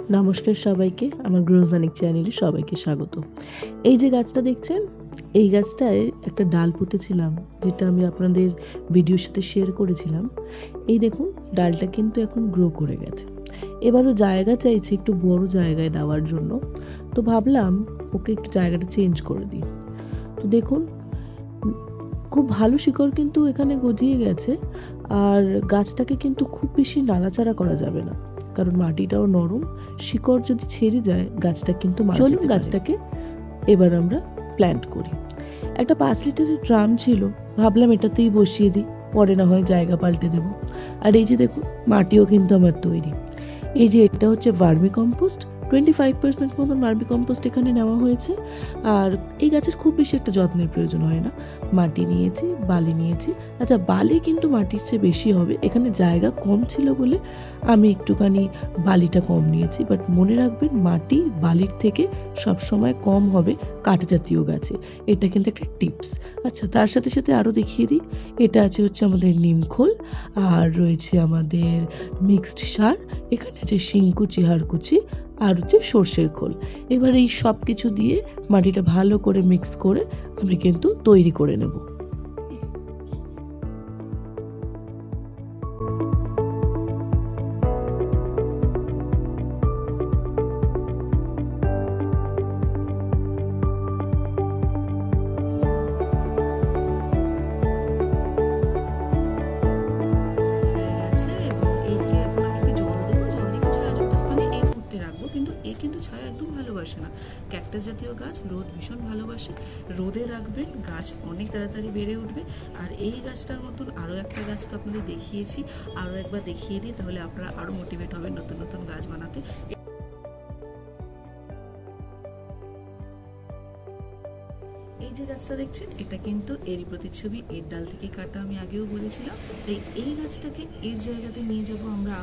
নমস্কার সবাইকে, আমার গ্রোজানিক চ্যানেলে সবাইকে স্বাগত। এই যে গাছটা দেখছেন, এই গাছটায় একটা ডাল পুঁতেছিলাম, যেটা আমি আপনাদের ভিডিওর সাথে শেয়ার করেছিলাম। এই দেখুন, ডালটা কিন্তু এখন গ্রো করে গেছে। এবারও জায়গা চাইছে একটু বড় জায়গায় দেওয়ার জন্য, তো ভাবলাম ওকে একটু জায়গাটা চেঞ্জ করে দিই। তো দেখুন, খুব ভালো শিকড় কিন্তু এখানে গজিয়ে গেছে। আর গাছটাকে কিন্তু খুব বেশি নাড়াচাড়া করা যাবে না, কারণ মাটিটাও নরম। শিকড় যদি ছেড়ে যায় গাছটা কিন্তু মারা যেতে পারে। চলুন গাছটাকে এবার আমরা প্ল্যান্ট করি। একটা 5 লিটারের ড্রাম ছিল, ভাবলাম এটাতেই বসিয়ে দিই, পরে না হয় জায়গা পাল্টে দেব। আর এই যে দেখুন, মাটিও কিন্তু আমার তৈরি। এই যে এটা হচ্ছে ভার্মি কম্পোস্ট, 25% মতন ভার্মি কম্পোস্ট এখানে নেওয়া হয়েছে। আর এই গাছের খুব বেশি একটা যত্নের প্রয়োজন হয় না। মাটি নিয়েছি, বালি নিয়েছি। আচ্ছা, বালি কিন্তু মাটির চেয়ে বেশি হবে, এখানে জায়গা কম ছিল বলে আমি একটুখানি বালিটা কম নিয়েছি। বাট মনে রাখবেন, মাটি বালির থেকে সবসময় কম হবে কাঠ জাতীয় গাছে। এটা কিন্তু একটা টিপস। আচ্ছা, তার সাথে সাথে আরও দেখিয়ে দিই, এটা আছে হচ্ছে আমাদের নিমখোল, আর রয়েছে আমাদের মিক্সড সার, এখানে আছে শিংকুচি, হাড়কুচি, আর হচ্ছে সর্ষের খোল। এবার এই সব কিছু দিয়ে মাটিটা ভালো করে মিক্স করে আমি কিন্তু তৈরি করে নেব। ক্যাকটাস জাতীয় গাছ রোদ ভীষণ ভালোবাসে, রোদে রাখবেন, গাছ অনেক তাড়াতাড়ি বেড়ে উঠবে। আর এই গাছটার মতন আরও একটা গাছ তো আপনাদের দেখিয়েছি, আরও একবার দেখিয়ে দিই, তাহলে আপনারা আরও মোটিভেট হবেন নতুন নতুন গাছ বানাতে। এই যে গাছটা দেখছেন, এটা কিন্তু এরই প্রতিচ্ছবি, এর ডাল থেকে কাটা, আমি আগেও বলেছিলাম। তাই এই গাছটাকে এর জায়গাতে নিয়ে যাব আমরা,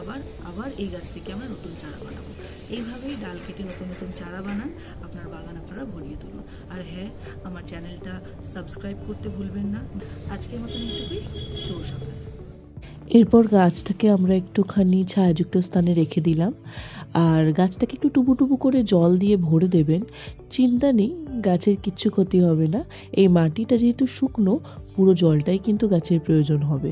আবার এই গাছ থেকে আমরা নতুন চারা বানাবো। এইভাবেই ডাল কেটে নতুন নতুন চারা বানান, আপনার বাগান আপনারা ভরিয়ে তুলুন। আর হ্যাঁ, আমার চ্যানেলটা সাবস্ক্রাইব করতে ভুলবেন না। আজকের মতন এইটুকুই, শুভ সকাল। এরপর গাছটাকে আমরা একটুখানি ছায়াযুক্ত স্থানে রেখে দিলাম। আর গাছটাকে একটু টুবু টুবু করে জল দিয়ে ভরে দেবেন। চিন্তা নেই, গাছের কিচ্ছু ক্ষতি হবে না। এই মাটিটা যেহেতু শুকনো, পুরো জলটাই কিন্তু গাছের প্রয়োজন হবে।